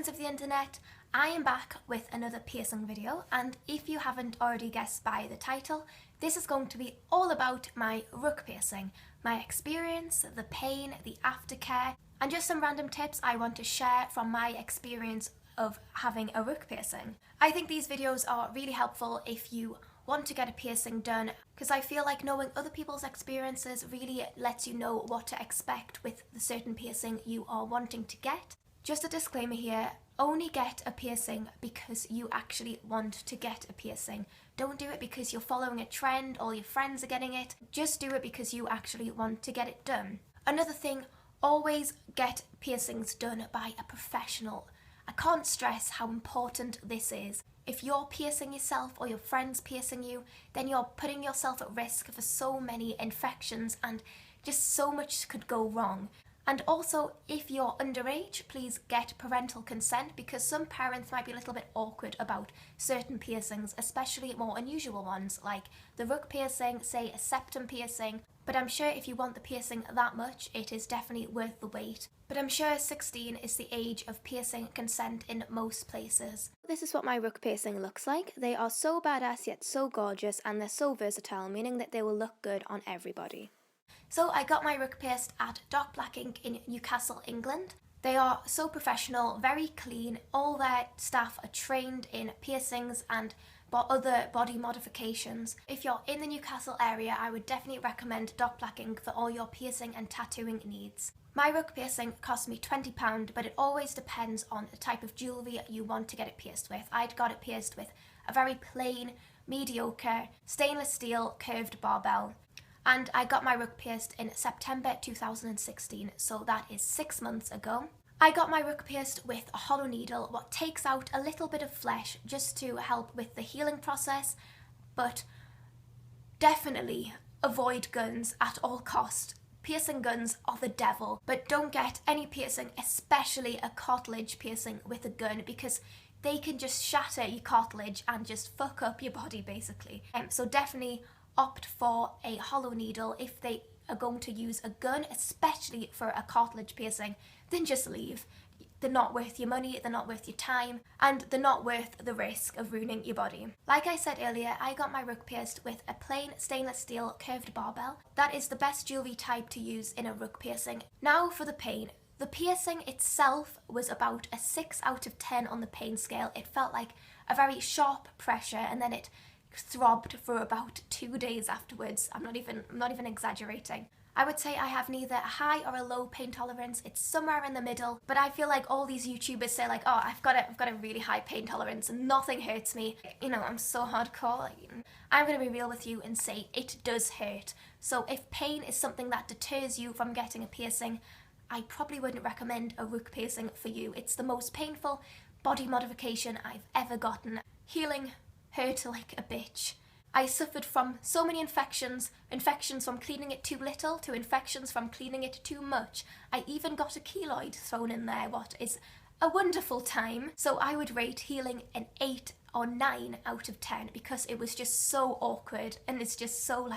friends of the internet, I am back with another piercing video, and if you haven't already guessed by the title, this is going to be all about my rook piercing, my experience, the pain, the aftercare, and just some random tips I want to share from my experience of having a rook piercing. I think these videos are really helpful if you want to get a piercing done, because I feel like knowing other people's experiences really lets you know what to expect with the certain piercing you are wanting to get. Just a disclaimer here, only get a piercing because you actually want to get a piercing. Don't do it because you're following a trend or your friends are getting it. Just do it because you actually want to get it done. Another thing, always get piercings done by a professional. I can't stress how important this is. If you're piercing yourself or your friend's piercing you, then you're putting yourself at risk for so many infections and just so much could go wrong. And also, if you're underage, please get parental consent, because some parents might be a little bit awkward about certain piercings, especially more unusual ones like the rook piercing, say a septum piercing. But I'm sure if you want the piercing that much, it is definitely worth the wait. But I'm sure 16 is the age of piercing consent in most places. This is what my rook piercing looks like. They are so badass yet so gorgeous, and they're so versatile, meaning that they will look good on everybody. So I got my rook pierced at Dark Black Ink in Newcastle, England. They are so professional, very clean. All their staff are trained in piercings and other body modifications. If you're in the Newcastle area, I would definitely recommend Dark Black Ink for all your piercing and tattooing needs. My rook piercing cost me £20, but it always depends on the type of jewellery you want to get it pierced with. I'd got it pierced with a very plain, mediocre, stainless steel curved barbell. And I got my rook pierced in September 2016, so that is 6 months ago. I got my rook pierced with a hollow needle, what takes out a little bit of flesh just to help with the healing process, but definitely avoid guns at all cost. Piercing guns are the devil, but don't get any piercing, especially a cartilage piercing, with a gun, because they can just shatter your cartilage and just fuck up your body basically. So definitely opt for a hollow needle. If they are going to use a gun, especially for a cartilage piercing, then just leave. They're not worth your money, they're not worth your time, and they're not worth the risk of ruining your body. Like I said earlier, I got my rook pierced with a plain stainless steel curved barbell. That is the best jewellery type to use in a rook piercing. Now for the pain. The piercing itself was about a 6 out of 10 on the pain scale. It felt like a very sharp pressure, and then it throbbed for about 2 days afterwards. I'm not even exaggerating. I would say I have neither a high or a low pain tolerance. It's somewhere in the middle, but I feel like all these YouTubers say like, oh, I've got a really high pain tolerance and nothing hurts me. You know, I'm so hardcore. I'm gonna be real with you and say it does hurt. So if pain is something that deters you from getting a piercing, I probably wouldn't recommend a rook piercing for you. It's the most painful body modification I've ever gotten. Healing hurt like a bitch. I suffered from so many infections from cleaning it too little to infections from cleaning it too much. I even got a keloid thrown in there, what is a wonderful time. So I would rate healing an 8 or 9 out of 10 because it was just so awkward and it's just so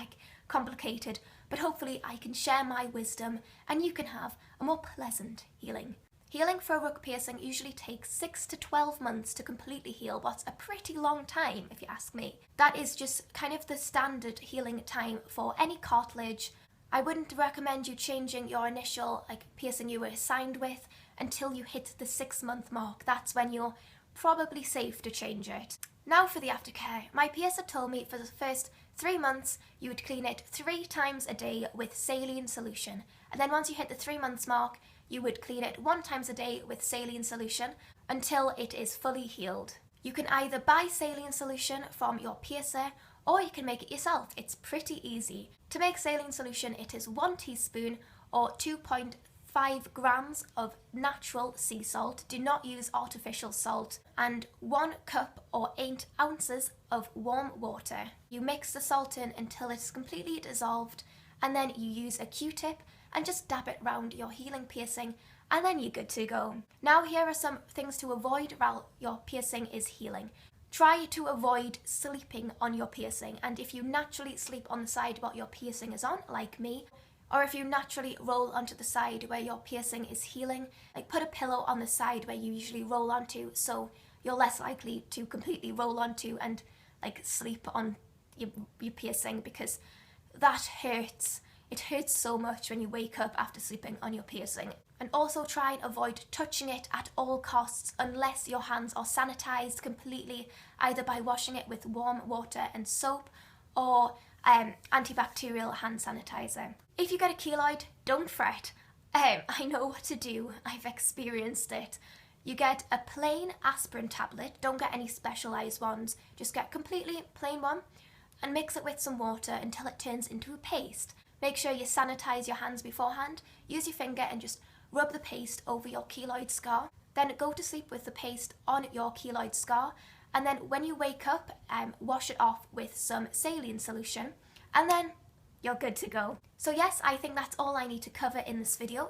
complicated. But hopefully I can share my wisdom and you can have a more pleasant healing. Healing for a rook piercing usually takes 6 to 12 months to completely heal, what's a pretty long time if you ask me. That is just kind of the standard healing time for any cartilage. I wouldn't recommend you changing your initial piercing you were assigned with until you hit the 6-month mark. That's when you're probably safe to change it. Now for the aftercare. My piercer told me for the first 3 months you would clean it 3 times a day with saline solution, and then once you hit the 3 months mark you would clean it 1 time a day with saline solution until it is fully healed. You can either buy saline solution from your piercer or you can make it yourself. It's pretty easy. To make saline solution, it is 1 teaspoon or 2.5 grams of natural sea salt. Do not use artificial salt. And 1 cup or 8 ounces of warm water. You mix the salt in until it's completely dissolved, and then you use a Q-tip and just dab it round your healing piercing, and then you're good to go. Now here are some things to avoid while your piercing is healing. Try to avoid sleeping on your piercing, and if you naturally sleep on the side what your piercing is on, like me, Or if you naturally roll onto the side where your piercing is healing, like put a pillow on the side where you usually roll onto, so you're less likely to completely roll onto and like sleep on your piercing, because that hurts. It hurts so much when you wake up after sleeping on your piercing. And also try and avoid touching it at all costs unless your hands are sanitized completely, either by washing it with warm water and soap or antibacterial hand sanitizer. If you get a keloid, don't fret. I know what to do. I've experienced it. You get a plain aspirin tablet. Don't get any specialized ones. Just get completely plain one and mix it with some water until it turns into a paste. Make sure you sanitize your hands beforehand. Use your finger and just rub the paste over your keloid scar. Then go to sleep with the paste on your keloid scar. And then when you wake up, wash it off with some saline solution. And then you're good to go. So yes, I think that's all I need to cover in this video.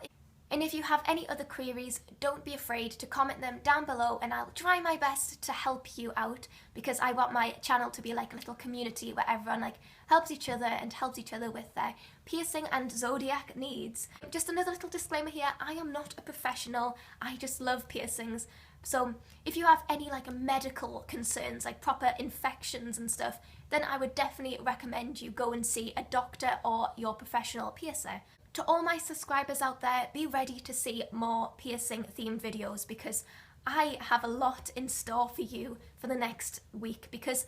And if you have any other queries, don't be afraid to comment them down below and I'll try my best to help you out, because I want my channel to be like a little community where everyone like helps each other and helps each other with their piercing and zodiac needs. Just another little disclaimer here, I am not a professional, I just love piercings. So if you have any like medical concerns, like proper infections and stuff, then I would definitely recommend you go and see a doctor or your professional piercer. To all my subscribers out there, be ready to see more piercing themed videos, because I have a lot in store for you for the next week, because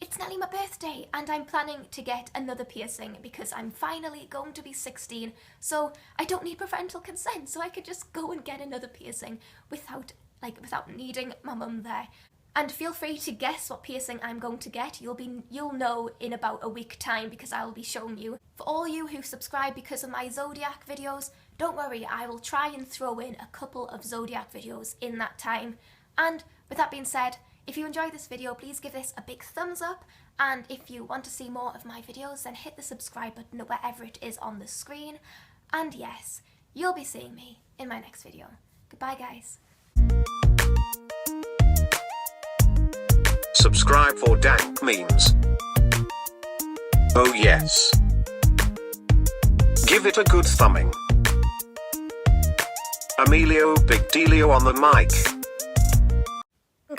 it's nearly my birthday and I'm planning to get another piercing because I'm finally going to be 16, so I don't need parental consent, so I could just go and get another piercing without needing my mum there. And feel free to guess what piercing I'm going to get. You'll know in about a week time, because I will be showing you. For all you who subscribe because of my zodiac videos, don't worry, I will try and throw in a couple of zodiac videos in that time. And with that being said, if you enjoyed this video, please give this a big thumbs up, and if you want to see more of my videos, then hit the subscribe button wherever it is on the screen. And yes, you'll be seeing me in my next video. Goodbye guys. Subscribe for dank memes. Oh yes. Give it a good thumbing. Emilio Big Dealio on the mic.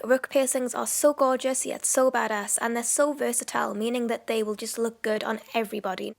Rook piercings are so gorgeous yet so badass, and they're so versatile, meaning that they will just look good on everybody.